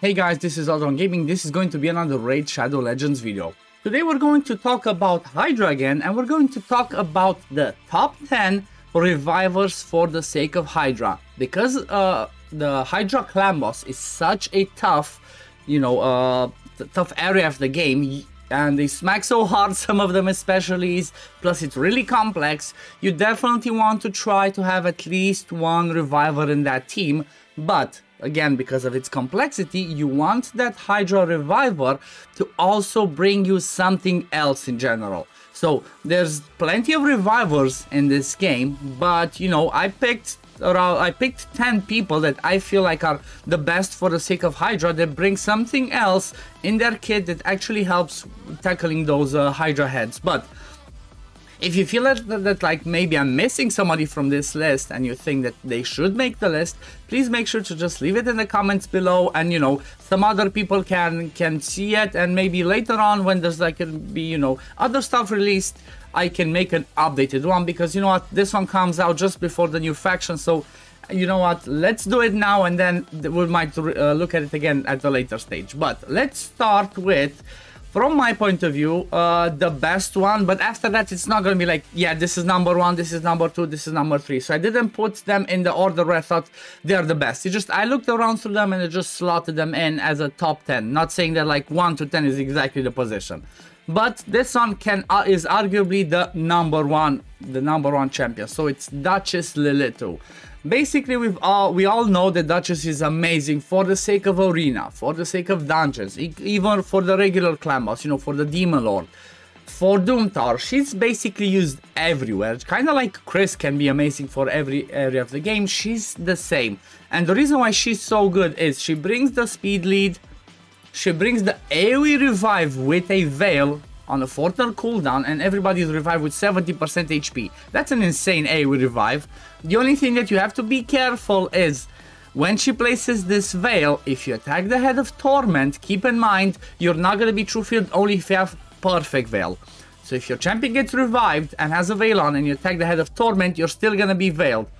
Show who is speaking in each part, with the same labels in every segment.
Speaker 1: Hey guys, this is OddOneGaming. This is going to be another Raid Shadow Legends video. Today we're going to talk about Hydra again, and we're going to talk about the top 10 revivers for the sake of Hydra. Because the Hydra clan boss is such a tough, tough area of the game, and they smack so hard, some of them especially, plus it's really complex. You definitely want to try to have at least one reviver in that team, but again, because of its complexity, you want that Hydra reviver to also bring you something else in general. So there's plenty of revivers in this game, but I picked 10 people that I feel like are the best for the sake of Hydra, that bring something else in their kit that actually helps tackling those Hydra heads. But if you feel that like maybe I'm missing somebody from this list and you think that they should make the list, please make sure to just leave it in the comments below, and some other people can see it, and maybe later on when there's like other stuff released, I can make an updated one, because this one comes out just before the new faction. So let's do it now, and then we might look at it again at the later stage. But let's start with, from my point of view, the best one. But after that, it's not gonna be like, yeah, this is number 1, this is number 2, this is number 3. So I didn't put them in the order where I thought they're the best. I looked around through them and I just slotted them in as a top 10. Not saying that like 1 to 10 is exactly the position, but this one is arguably the number one champion. So it's Duchess Lilith. Basically, we all know that Duchess is amazing for the sake of arena, for the sake of dungeons, even for the regular clan boss, for the Demon Lord, for Doom Tower. She's basically used everywhere. Kind of like Chris can be amazing for every area of the game. She's the same. And the reason why she's so good is she brings the speed lead, she brings the AoE revive with a veil on a 4-turn cooldown, and everybody is revived with 70% HP. That's an insane AoE revive. The only thing that you have to be careful is when she places this veil, if you attack the head of Torment, keep in mind you're not going to be true field only if you have perfect veil. So if your champion gets revived and has a veil on and you attack the head of Torment, you're still going to be veiled.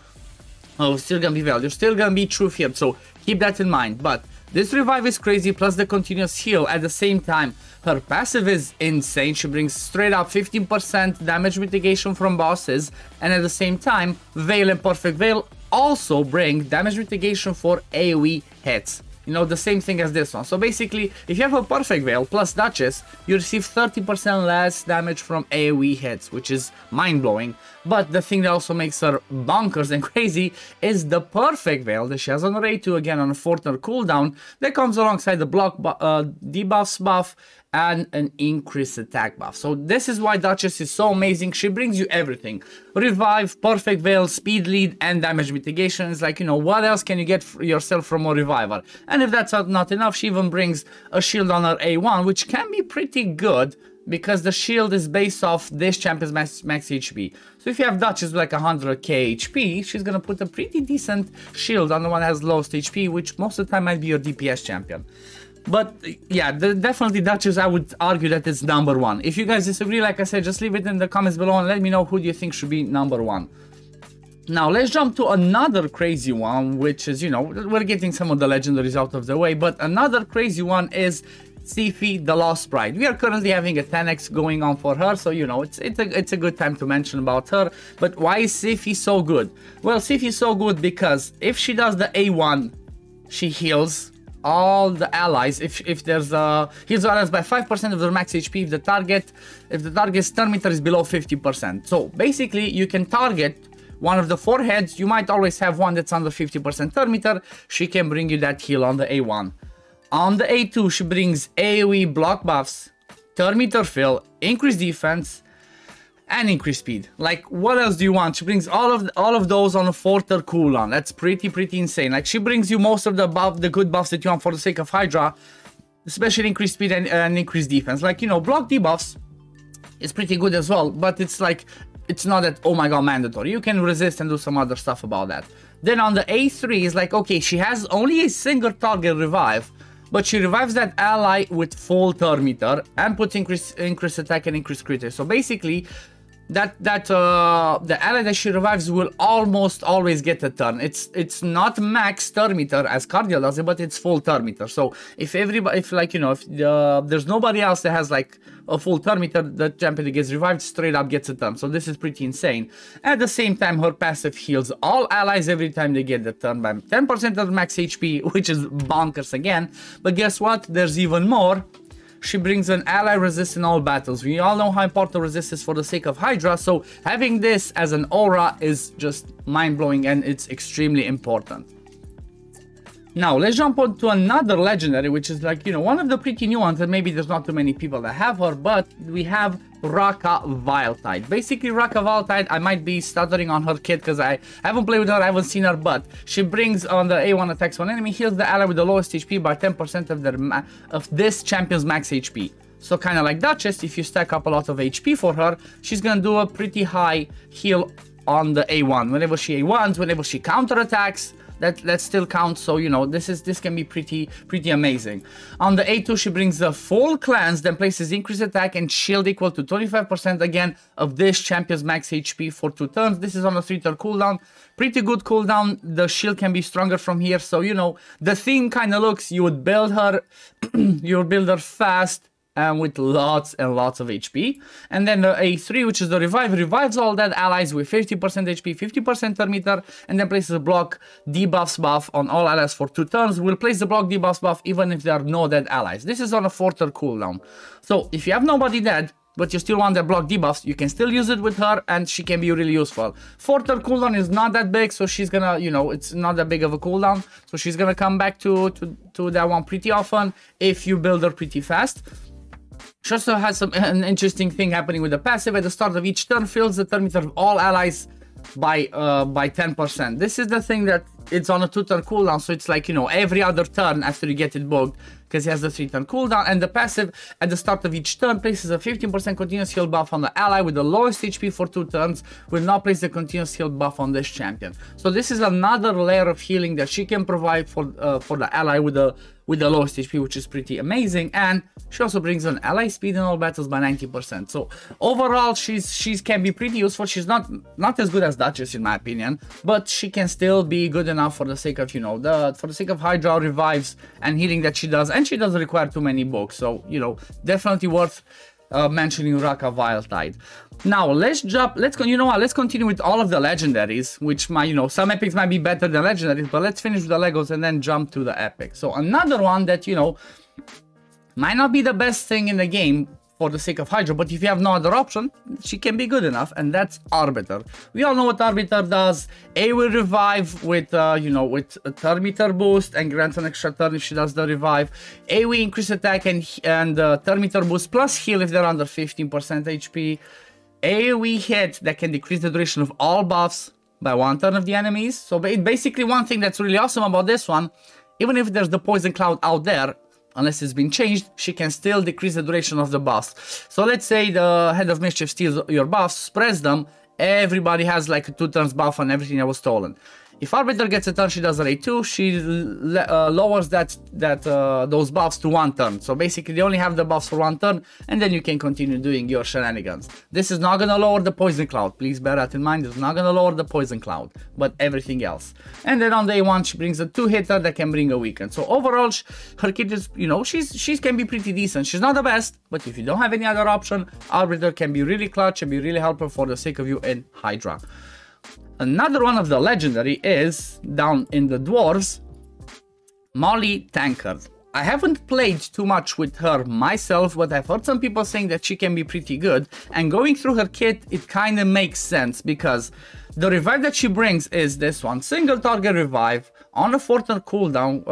Speaker 1: You're still going to be true field, so keep that in mind. But this revive is crazy, plus the continuous heal at the same time. Her passive is insane. She brings straight up 15% damage mitigation from bosses, and at the same time, Veil and Perfect Veil also bring damage mitigation for AoE hits. The same thing as this one. So basically, if you have a Perfect Veil plus Duchess, you receive 30% less damage from AoE hits, which is mind-blowing. But the thing that also makes her bonkers and crazy is the Perfect Veil that she has on her A2, again on a 4-turn cooldown, that comes alongside the block debuffs buff and an increased attack buff. So this is why Duchess is so amazing. She brings you everything: revive, perfect veil, speed lead, and damage mitigation. It's like, what else can you get yourself from a reviver? And if that's not enough, she even brings a shield on her A1, which can be pretty good, because the shield is based off this champion's max HP. So if you have Duchess with like 100k HP, she's gonna put a pretty decent shield on the one that has lowest HP, which most of the time might be your DPS champion. But yeah, definitely Duchess, I would argue that it's number 1. If you guys disagree, like I said, just leave it in the comments below and let me know who do you think should be number 1. Now let's jump to another crazy one, which is, we're getting some of the legendaries out of the way, but another crazy one is Siphi, the Lost Bride. We are currently having a 10x going on for her, so it's a good time to mention about her. But why is Siphi so good? Well, Siphi is so good because if she does the A1, she heals all the allies. If there's heals allies by 5% of their max HP if the target's turn meter is below 50%. So basically, you can target one of the 4 heads. You might always have one that's under 50% turn meter. She can bring you that heal on the A1. On the A2, she brings AoE block buffs, turn meter fill, increased defense, and increased speed. Like, what else do you want? She brings all of those on a 4-turn cooldown. That's pretty insane. Like, she brings you most of the good buffs that you want for the sake of Hydra, especially increased speed and increased defense. Like, block debuffs is pretty good as well, but it's like, it's not that, oh my god, mandatory. You can resist and do some other stuff about that. Then on the A3 is like, okay, she has only a single target revive, but she revives that ally with full turn meter and puts increased attack and increased crit rate. So basically, the ally that she revives will almost always get a turn. It's not max turn meter as Cardial does it, but it's full turn meter. So if there's nobody else that has like a full turn meter, the champion that gets revived straight up gets a turn. So this is pretty insane. At the same time, her passive heals all allies every time they get the turn by 10% of max HP, which is bonkers again. But guess what? There's even more. She brings an ally resist in all battles. We all know how important resist is for the sake of Hydra, so having this as an aura is just mind-blowing and it's extremely important. Now, let's jump on to another legendary, which is like, one of the pretty new ones, and maybe there's not too many people that have her, but we have Raka Viletide. Basically, Raka Viletide, I might be stuttering on her kit because I haven't played with her, I haven't seen her, but she brings on the A1 attacks one enemy, heals the ally with the lowest HP by 10% of this champion's max HP. So kind of like Duchess, if you stack up a lot of HP for her, she's gonna do a pretty high heal on the A1. Whenever she A1s, whenever she counterattacks, that still counts. So this can be pretty amazing. On the A2 she brings the full cleanse, then places increased attack and shield equal to 25% again of this champion's max HP for 2 turns. This is on a 3-turn cooldown. Pretty good cooldown. The shield can be stronger from here. So the theme kind of looks, you would build her you would build her fast and with lots and lots of HP. And then the A3, which is the revive, revives all dead allies with 50% HP, 50% turn meter, and then places a block debuffs buff on all allies for 2 turns. Will place the block debuffs buff even if there are no dead allies. This is on a 4-turn cooldown. So if you have nobody dead, but you still want the block debuffs, you can still use it with her and she can be really useful. 4-turn cooldown is not that big, so she's gonna, it's not that big of a cooldown, so she's gonna come back to that one pretty often if you build her pretty fast. She also has an interesting thing happening with the passive. At the start of each turn, fills the turn meter of all allies by 10%. This is the thing that it's on a 2-turn cooldown, so it's like, every other turn after you get it booked, because it has the 3-turn cooldown. And the passive at the start of each turn places a 15% continuous heal buff on the ally with the lowest HP for 2 turns. Will not place the continuous heal buff on this champion. So this is another layer of healing that she can provide for the ally with the lowest HP, which is pretty amazing. And she also brings an ally speed in all battles by 90%. So overall, she can be pretty useful. She's not as good as Duchess in my opinion, but she can still be good enough for the sake of for the sake of Hydra revives and healing that she does. And she doesn't require too many books, so definitely worth mentioning Raka Viletide. Now let's continue with all of the legendaries, which some epics might be better than legendaries, but let's finish with the Legos and then jump to the epic. So another one that might not be the best thing in the game for the sake of Hydra, but if you have no other option, she can be good enough, and that's Arbiter. We all know what Arbiter does. A will revive with with a turn meter boost and grants an extra turn if she does the revive. A will increase attack and turn meter boost plus heal if they're under 15% HP. AoE hit that can decrease the duration of all buffs by 1 turn of the enemies. So basically, one thing that's really awesome about this one, even if there's the poison cloud out there, unless it's been changed, she can still decrease the duration of the buffs. So let's say the Head of Mischief steals your buffs, spreads them, everybody has like a 2 turns buff on everything that was stolen. If Arbiter gets a turn, she does an A2, she lowers those buffs to 1 turn. So basically they only have the buffs for 1 turn, and then you can continue doing your shenanigans. This is not gonna lower the poison cloud, please bear that in mind. It's not gonna lower the poison cloud, but everything else. And then on day 1 she brings a 2-hitter that can bring a weaken. So overall her kit is, she can be pretty decent. She's not the best, but if you don't have any other option, Arbiter can be really clutch and be really helpful for the sake of you in Hydra. Another one of the legendary is, down in the dwarves, Molly Tankard. I haven't played too much with her myself, but I've heard some people saying that she can be pretty good, and going through her kit, it kind of makes sense, because the revive that she brings is this one, single target revive on a 4-turn cooldown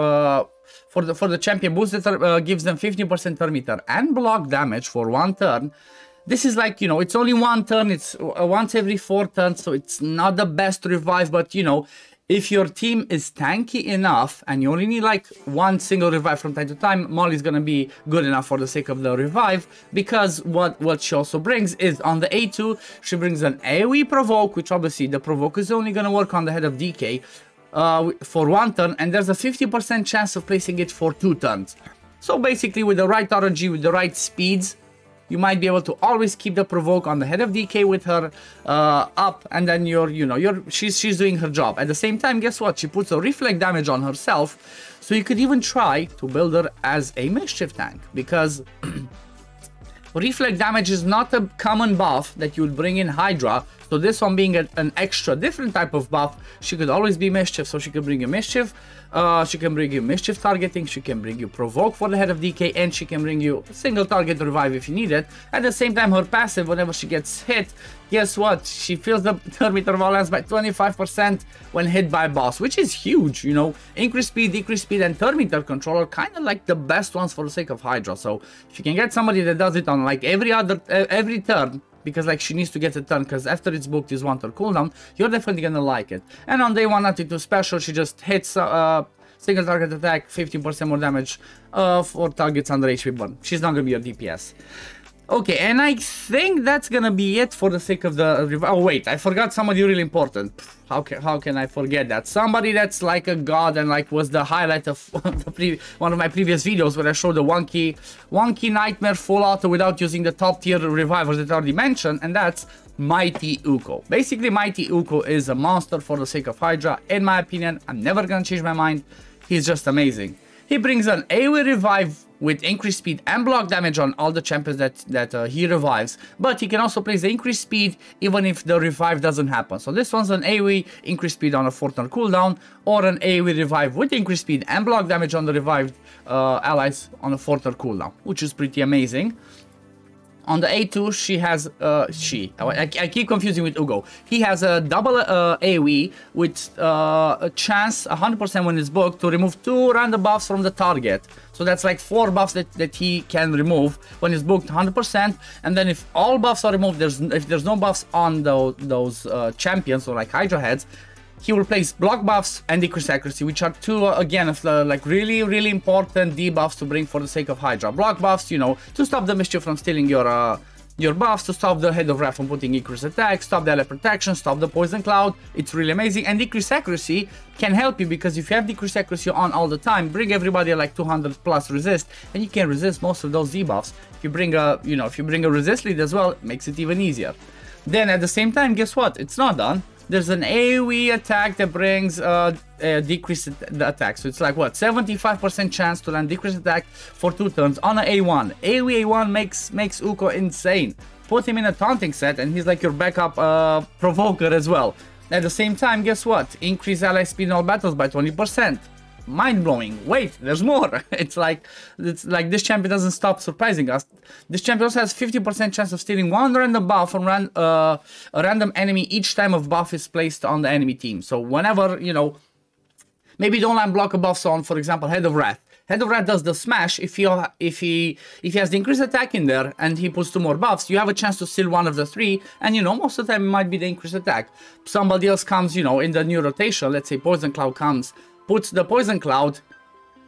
Speaker 1: for the champion boost that gives them 15% turn meter and block damage for 1 turn. This is like, it's only 1 turn, it's once every 4 turns, so it's not the best revive, but if your team is tanky enough and you only need like 1 single revive from time to time, Molly's gonna be good enough for the sake of the revive, because what she also brings is on the A2, she brings an AoE provoke, which obviously the provoke is only gonna work on the Head of DK for 1 turn, and there's a 50% chance of placing it for 2 turns. So basically with the right RNG, with the right speeds, you might be able to always keep the provoke on the head of DK with her up, and then she's doing her job. At the same time, guess what? She puts a reflect damage on herself, so you could even try to build her as a mischief tank, because reflect damage is not a common buff that you would bring in Hydra. So this one being an extra different type of buff, she could always be mischief. So she can bring you mischief, she can bring you mischief targeting, she can bring you provoke for the head of DK, and she can bring you single target revive if you need it. At the same time, her passive, whenever she gets hit, guess what? She fills the Terminator violence by 25% when hit by a boss, which is huge, you know. Increase speed, decrease speed, and Terminator control are kind of like the best ones for the sake of Hydra. So if you can get somebody that does it on like every turn, because like she needs to get a turn, because after it's booked is 1 turn cooldown, you're definitely gonna like it. And on day 1, nothing too special, she just hits single target attack, 15% more damage for targets under HP burn. She's not gonna be your DPS. Okay, and I think that's gonna be it for the sake of the oh wait, I forgot somebody really important. How can I forget that? Somebody that's like a god, and like was the highlight of one of my previous videos where I showed the wonky nightmare full auto without using the top tier revivers that I already mentioned, and that's Mighty Uko. Basically, Mighty Uko is a monster for the sake of Hydra. In my opinion, I'm never gonna change my mind. He's just amazing. He brings an AoE revive with increased speed and block damage on all the champions that he revives, but he can also place the increased speed even if the revive doesn't happen. So this one's an AoE increased speed on a 4 turn cooldown, or an AoE revive with increased speed and block damage on the revived allies on a 4 turn cooldown, which is pretty amazing. On the A2, she has, I keep confusing with Ugo. He has a double AoE with a chance, 100% when it's booked, to remove 2 random buffs from the target. So that's like 4 buffs that he can remove when it's booked 100%. And then if all buffs are removed, if there's no buffs on those champions, or like Hydra heads, he will place block buffs and decrease accuracy, which are 2 again of the like really important debuffs to bring for the sake of Hydra. Block buffs, you know, to stop the mischief from stealing your buffs, to stop the head of Wrath from putting increased attack, stop the ally protection, stop the poison cloud. It's really amazing. And decrease accuracy can help you, because if you have decreased accuracy on all the time, bring everybody like 200 plus resist, and you can resist most of those debuffs. If you bring a resist lead as well, it makes it even easier. Then at the same time, guess what? It's not done. There's an AoE attack that brings decreased attack. So it's like what, 75% chance to land decreased attack for 2 turns on an A1. AoE A1 makes Uko insane. Put him in a taunting set and he's like your backup provoker as well. At the same time, guess what? Increase ally speed in all battles by 20%. Mind-blowing. Wait, there's more. It's like this champion doesn't stop surprising us. This champion also has 50% chance of stealing 1 random buff from a random enemy each time a buff is placed on the enemy team. So whenever, you know, maybe don't land block buffs on, for example, Head of Wrath. Head of Wrath does the smash. If he has the increased attack in there and he puts 2 more buffs, you have a chance to steal 1 of the 3, and you know, most of the time it might be the increased attack. Somebody else comes, you know, in the new rotation, let's say Poison Cloud comes, puts the poison cloud,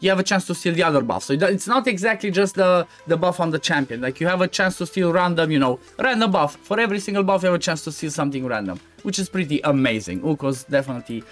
Speaker 1: you have a chance to steal the other buff. So it's not exactly just the buff on the champion. Like, you have a chance to steal random, you know, random buff. For every single buff, you have a chance to steal something random, which is pretty amazing. Uko's definitely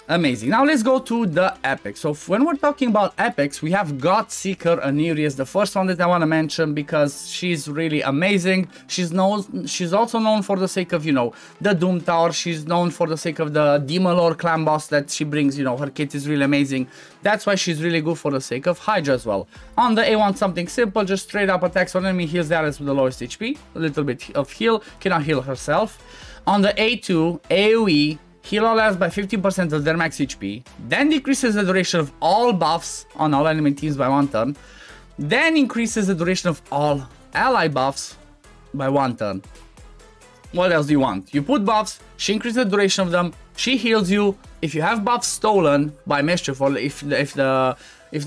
Speaker 1: amazing. Now let's go to the epics. So when we're talking about epics, we have God Seeker Anirius, the first one that I want to mention, because she's really amazing. She's also known for the sake of, you know, the Doom Tower. She's known for the sake of the Demon Lord clan boss that she brings. You know, her kit is really amazing. That's why she's really good for the sake of Hydra as well. On the A1, something simple, just straight up attacks on enemy, heals the allies with the lowest HP, a little bit of heal, cannot heal herself. On the A2, AoE, heal all allies by 15% of their max HP, then decreases the duration of all buffs on all enemy teams by 1 turn, then increases the duration of all ally buffs by 1 turn. What else do you want? You put buffs, she increases the duration of them, she heals you. If you have buffs stolen by Mischief, or if the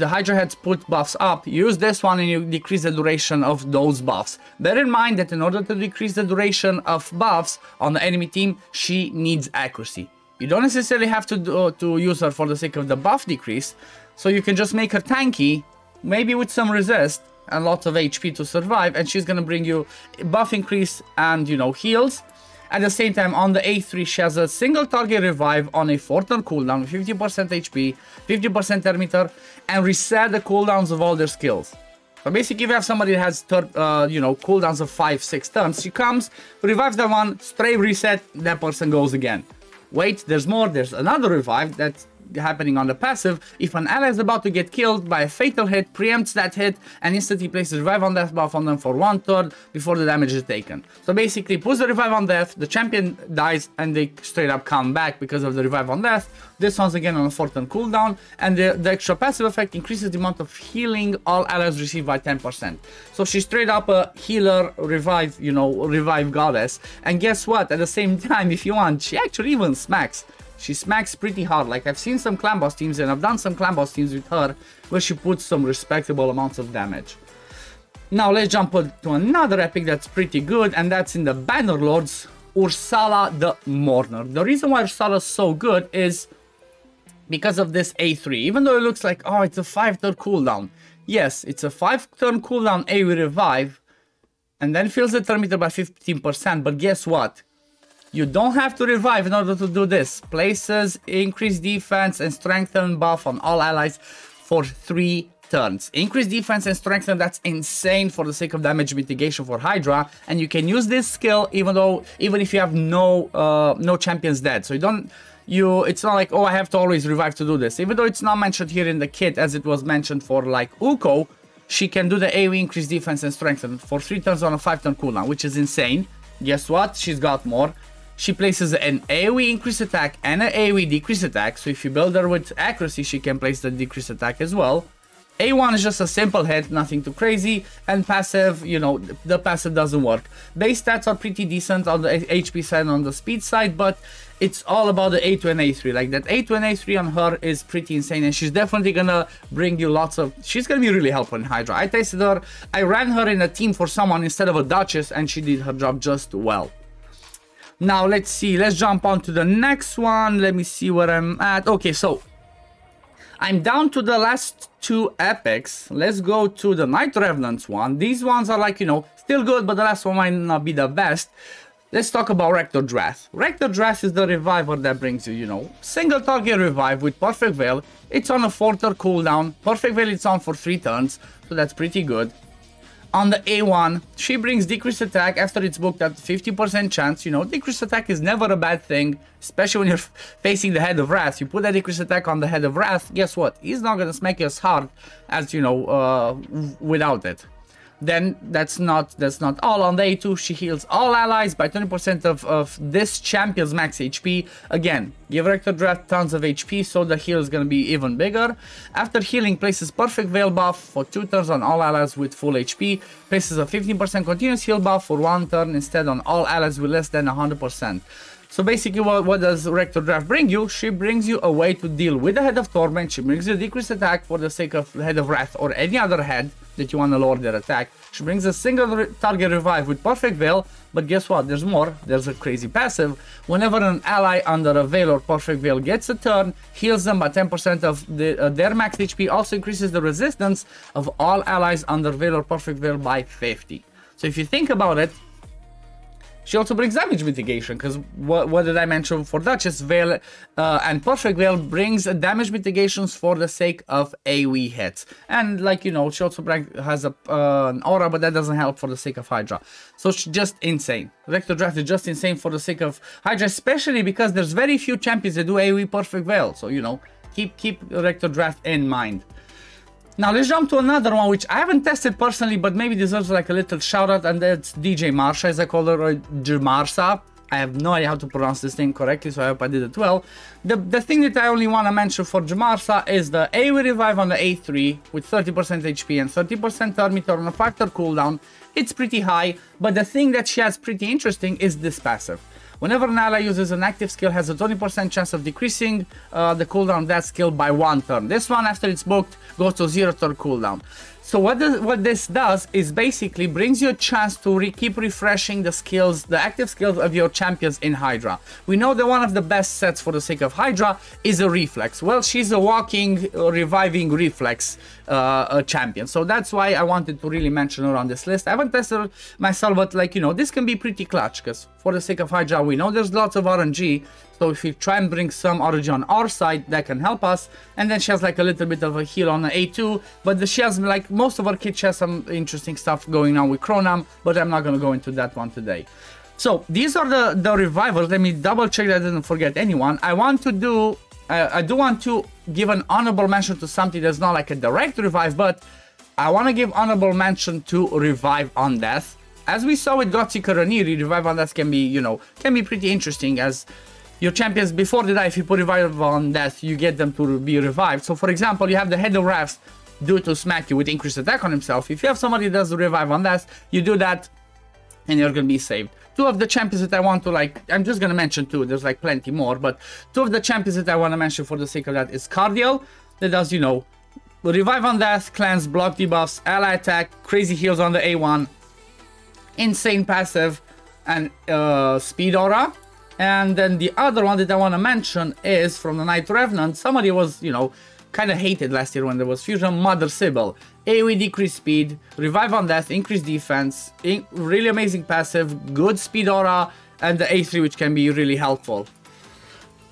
Speaker 1: Hydra heads put buffs up, use this one and you decrease the duration of those buffs. Bear in mind that in order to decrease the duration of buffs on the enemy team, she needs accuracy. You don't necessarily have to use her for the sake of the buff decrease, so you can just make her tanky, maybe with some resist and lots of HP to survive, and she's gonna bring you buff increase and, you know, heals. At the same time, on the A3, she has a single target revive on a 4 turn cooldown, 50% HP, 50% Terminator, and reset the cooldowns of all their skills. So basically, if you have somebody that has, you know, cooldowns of 5-6 turns, she comes, revives that one, straight reset, that person goes again. Wait, there's more, there's another revive that's happening on the passive. If an ally is about to get killed by a fatal hit, preempts that hit and instantly places revive on death buff on them for 1 turn before the damage is taken. So basically puts the revive on death, the champion dies and they straight up come back because of the revive on death. This one's again on a 4 turn cooldown, and the extra passive effect increases the amount of healing all allies receive by 10%. So she's straight up a healer revive, you know, revive goddess. And guess what, at the same time, if you want, she actually even smacks. She smacks pretty hard. Like, I've seen some clan boss teams and I've done some clan boss teams with her where she puts some respectable amounts of damage. Now let's jump to another epic that's pretty good, and that's in the Bannerlords, Ursala the Mourner. The reason why Ursala is so good is because of this A3. Even though it looks like, oh, it's a 5-turn cooldown. Yes, it's a 5-turn cooldown AoE revive, and then fills the turn meter by 15%, but guess what? You don't have to revive in order to do this. Places increased defense and strengthen buff on all allies for 3 turns. Increased defense and strengthen, that's insane for the sake of damage mitigation for Hydra, and you can use this skill even if you have no champions dead. So it's not like, oh, I have to always revive to do this. Even though it's not mentioned here in the kit as it was mentioned for like Uko, she can do the AoE increased defense and strengthen for 3 turns on a 5-turn cooldown, which is insane. Guess what? She's got more. She places an AoE increase attack and an AoE decrease attack, so if you build her with accuracy, she can place the decrease attack as well. A1 is just a simple hit, nothing too crazy, and passive, you know, the passive doesn't work. Base stats are pretty decent on the HP side and on the speed side, but it's all about the A2 and A3. Like, that A2 and A3 on her is pretty insane, and she's definitely gonna bring you lots of... She's gonna be really helpful in Hydra. I tested her, I ran her in a team for someone instead of a Duchess, and she did her job just well. Now, let's see, let's jump on to the next one. Let me see where I'm at. Okay, so I'm down to the last 2 epics. Let's go to the Night Revenants one. These ones are like, you know, still good, but the last one might not be the best. Let's talk about Rector Drath. Rector Drath is the reviver that brings you, you know, single target revive with Perfect Veil. It's on a 4-turn cooldown. Perfect Veil it's on for 3 turns, so that's pretty good. On the A1, she brings decreased attack after it's booked at 50% chance. You know, decreased attack is never a bad thing, especially when you're facing the Head of Wrath. You put that decreased attack on the Head of Wrath, guess what? He's not gonna smack you as hard as, you know, without it. Then that's not all. On the A2, she heals all allies by 20% of this champion's max HP. Again, give Rector Drath tons of HP, so the heal is gonna be even bigger. After healing, places Perfect Veil buff for 2 turns on all allies with full HP. Places a 15% continuous heal buff for 1 turn instead on all allies with less than 100%. So basically, what does Rector Drath bring you? She brings you a way to deal with the Head of Torment. She brings you a decreased attack for the sake of Head of Wrath or any other head that you want to lower their attack. She brings a single target revive with Perfect Veil, but guess what? There's more. There's a crazy passive. Whenever an ally under a Veil or Perfect Veil gets a turn, heals them by 10% of their max HP, also increases the resistance of all allies under Veil or Perfect Veil by 50. So if you think about it, she also brings damage mitigation, because what did I mention for Duchess? Veil and Perfect Veil brings damage mitigations for the sake of AoE hits. And like, you know, she also has an aura, but that doesn't help for the sake of Hydra. So she's just insane. Rector Drath is just insane for the sake of Hydra, especially because there's very few champions that do AoE Perfect Veil. So, you know, keep Rector Drath in mind. Now let's jump to another one which I haven't tested personally, but maybe deserves like a little shout out, and that's DJ Marsha, as I call her, or Marsa. I have no idea how to pronounce this name correctly, so I hope I did it well. The thing that I only want to mention for Jamarsa is the AoE revive on the A3 with 30% HP and 30% turn meter on a 5-turn cooldown. It's pretty high, but the thing that she has pretty interesting is this passive. Whenever an ally uses an active skill, has a 20% chance of decreasing the cooldown of that skill by 1 turn. This one, after it's booked, goes to 0-turn cooldown. So what this does is basically brings you a chance to keep refreshing the skills, the active skills of your champions in Hydra. We know that one of the best sets for the sake of Hydra is a reflex. Well, she's a walking, reviving reflex champion. So that's why I wanted to really mention her on this list. I haven't tested her myself, but like, you know, this can be pretty clutch, because for the sake of Hydra. We know there's lots of RNG, so if we try and bring some RNG on our side, that can help us. And then she has like a little bit of a heal on the A2, but she has like most of her kit, she has some interesting stuff going on with Chronam, but I'm not going to go into that one today. So these are the revivers. Let me double check that I didn't forget anyone. I do want to give an honorable mention to something that's not like a direct revive, but I want to give honorable mention to Revive on Death. As we saw with Gothica Ranieri, Revive on Death can be, you know, can be pretty interesting, as your champions before they die, if you put Revive on Death, you get them to be revived. So for example, you have the Head of Refs do to smack you with increased attack on himself. If you have somebody that does Revive on Death, you do that and you're gonna be saved. Two of the champions that I want to, like, I'm just gonna mention two, there's like plenty more, but two of the champions that I want to mention for the sake of that is Cardial, that does, you know, Revive on Death, cleanse, block debuffs, ally attack, crazy heals on the A1, insane passive, and speed aura. And then the other one that I want to mention is from the Night Revenant. Somebody was, you know, kind of hated last year when there was Fusion, Mother Sybil. AoE decreased speed, Revive on Death, increased defense, really amazing passive, good speed aura, and the A3, which can be really helpful.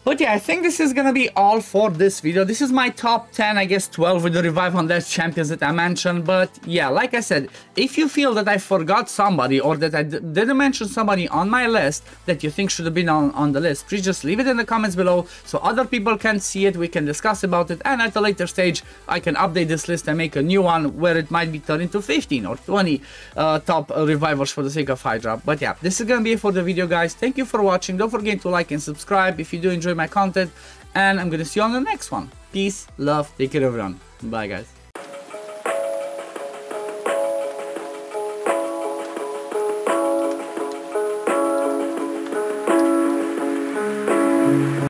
Speaker 1: But yeah, I think this is gonna be all for this video. This is my top 10, I guess 12 with the Revive on Death champions that I mentioned. But yeah, like I said, if you feel that I forgot somebody or that I didn't mention somebody on my list that you think should have been on the list, please just leave it in the comments below so other people can see it, we can discuss about it, and at a later stage I can update this list and make a new one where it might be turned into 15 or 20 top revivers for the sake of Hydra. But yeah, this is gonna be it for the video, guys. Thank you for watching. Don't forget to like and subscribe if you do enjoy my content, and I'm gonna see you on the next one. Peace, love, take care everyone. Bye guys.